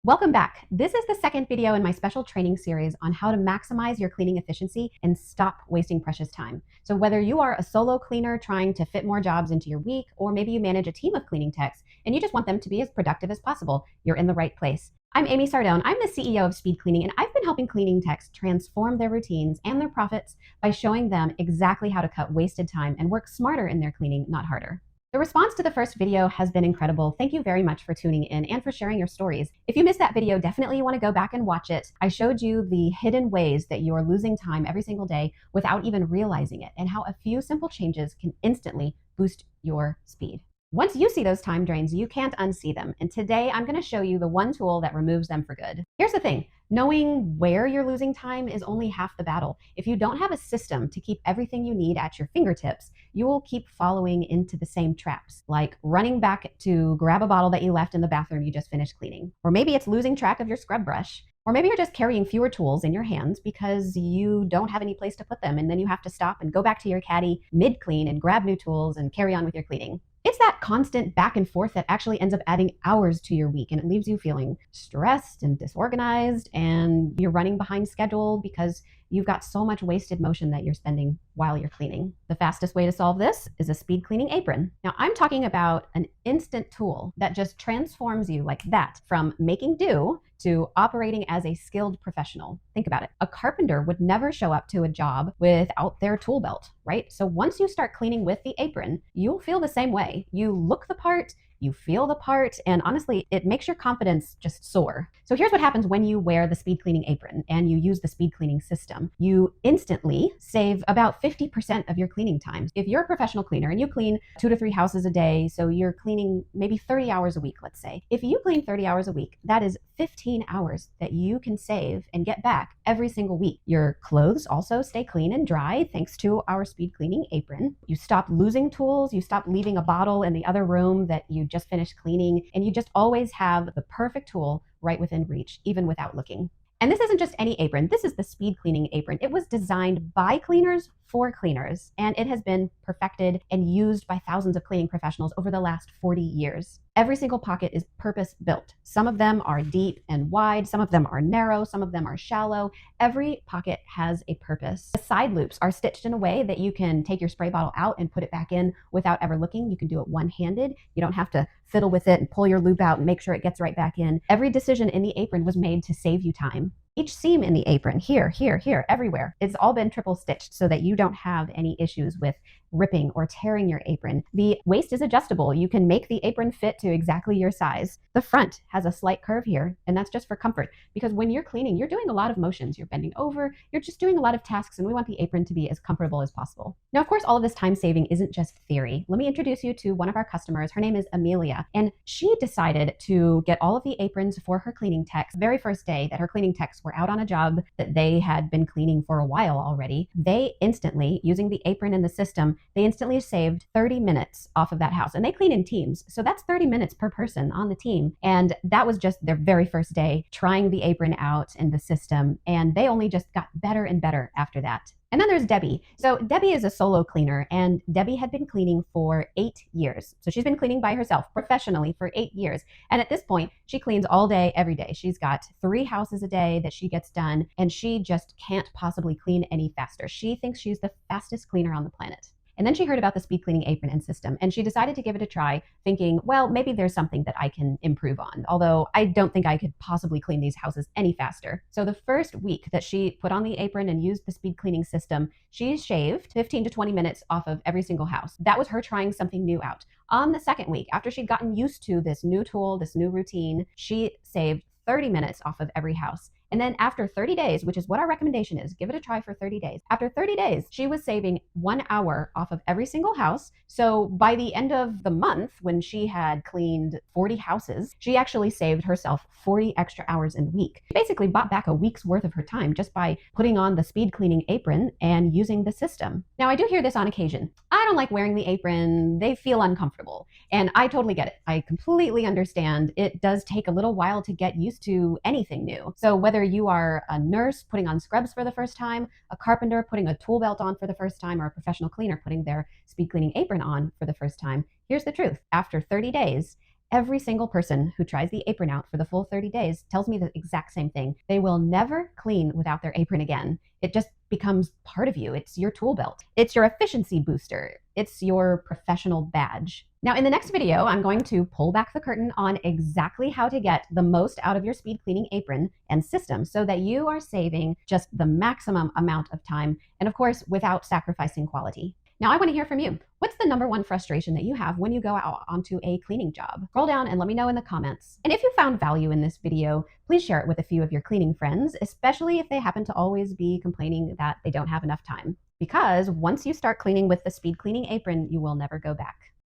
Welcome back. This is the second video in my special training series on how to maximize your cleaning efficiency and stop wasting precious time. So whether you are a solo cleaner trying to fit more jobs into your week, or maybe you manage a team of cleaning techs and you just want them to be as productive as possible, you're in the right place. I'm Amy Sardone. I'm the CEO of SpeedCleaning, and I've been helping cleaning techs transform their routines and their profits by showing them exactly how to cut wasted time and work smarter in their cleaning, not harder. The response to the first video has been incredible. Thank you very much for tuning in and for sharing your stories. If you missed that video, definitely you want to go back and watch it. I showed you the hidden ways that you are losing time every single day without even realizing it, and how a few simple changes can instantly boost your speed. Once you see those time drains, you can't unsee them. And today I'm going to show you the one tool that removes them for good. Here's the thing. Knowing where you're losing time is only half the battle. If you don't have a system to keep everything you need at your fingertips, you will keep following into the same traps, like running back to grab a bottle that you left in the bathroom you just finished cleaning. Or maybe it's losing track of your scrub brush. Or maybe you're just carrying fewer tools in your hands because you don't have any place to put them, and then you have to stop and go back to your caddy mid-clean and grab new tools and carry on with your cleaning. It's that constant back and forth that actually ends up adding hours to your week, and it leaves you feeling stressed and disorganized, and you're running behind schedule because you've got so much wasted motion that you're spending while you're cleaning. The fastest way to solve this is a speed cleaning apron. Now, I'm talking about an instant tool that just transforms you like that from making do to operating as a skilled professional. Think about it. A carpenter would never show up to a job without their tool belt, right? So once you start cleaning with the apron, you'll feel the same way. You look the part, you feel the part, and honestly, it makes your confidence just soar. So here's what happens when you wear the speed cleaning apron and you use the speed cleaning system. You instantly save about 50% of your cleaning time. If you're a professional cleaner and you clean 2 to 3 houses a day, so you're cleaning maybe 30 hours a week, let's say. If you clean 30 hours a week, that is 15 hours that you can save and get back every single week. Your clothes also stay clean and dry thanks to our speed cleaning apron. You stop losing tools, you stop leaving a bottle in the other room that you just finished cleaning, and you just always have the perfect tool right within reach, even without looking. And this isn't just any apron, this is the speed cleaning apron. It was designed by cleaners for cleaners, and it has been perfected and used by thousands of cleaning professionals over the last 40 years. Every single pocket is purpose-built. Some of them are deep and wide, some of them are narrow, some of them are shallow. Every pocket has a purpose. The side loops are stitched in a way that you can take your spray bottle out and put it back in without ever looking. You can do it one-handed. You don't have to fiddle with it and pull your loop out and make sure it gets right back in. Every decision in the apron was made to save you time. Each seam in the apron, here, everywhere, it's all been triple stitched so that you don't have any issues with ripping or tearing your apron. The waist is adjustable. You can make the apron fit to exactly your size. The front has a slight curve here, and that's just for comfort, because when you're cleaning, you're doing a lot of motions. You're bending over, you're just doing a lot of tasks, and we want the apron to be as comfortable as possible. Now, of course, all of this time saving isn't just theory. Let me introduce you to one of our customers. Her name is Amelia, and she decided to get all of the aprons for her cleaning techs. The very first day that her cleaning techs were out on a job that they had been cleaning for a while already, they instantly, using the apron in the system, they instantly saved 30 minutes off of that house. And they clean in teams, so that's 30 minutes per person on the team. And that was just their very first day trying the apron out in the system, and they only just got better and better after that. And then there's Debbie. So Debbie is a solo cleaner, and Debbie had been cleaning for 8 years. So she's been cleaning by herself professionally for 8 years. And at this point, she cleans all day, every day. She's got 3 houses a day that she gets done, and she just can't possibly clean any faster. She thinks she's the fastest cleaner on the planet. And then she heard about the speed cleaning apron and system, and she decided to give it a try, thinking, well, maybe there's something that I can improve on, although I don't think I could possibly clean these houses any faster. So the first week that she put on the apron and used the speed cleaning system, she shaved 15 to 20 minutes off of every single house. That was her trying something new out. On the second week, after she'd gotten used to this new tool, this new routine, she saved 30 minutes off of every house. And then after 30 days, which is what our recommendation is, give it a try for 30 days. After 30 days, she was saving 1 hour off of every single house. So by the end of the month, when she had cleaned 40 houses, she actually saved herself 40 extra hours in a week. She basically bought back a week's worth of her time just by putting on the speed cleaning apron and using the system. Now, I do hear this on occasion. I don't like wearing the apron. They feel uncomfortable. And I totally get it. I completely understand. It does take a little while to get used to anything new. So whether you are a nurse putting on scrubs for the first time, a carpenter putting a tool belt on for the first time, or a professional cleaner putting their speed cleaning apron on for the first time, here's the truth. After 30 days, Every single person who tries the apron out for the full 30 days tells me the exact same thing. They will never clean without their apron again. It just becomes part of you. It's your tool belt. It's your efficiency booster. It's your professional badge. Now, in the next video, I'm going to pull back the curtain on exactly how to get the most out of your speed cleaning apron and system so that you are saving just the maximum amount of time and, of course, without sacrificing quality. Now, I want to hear from you. What's the number one frustration that you have when you go out onto a cleaning job? Scroll down and let me know in the comments. And if you found value in this video, please share it with a few of your cleaning friends, especially if they happen to always be complaining that they don't have enough time. Because once you start cleaning with the speed cleaning apron, you will never go back.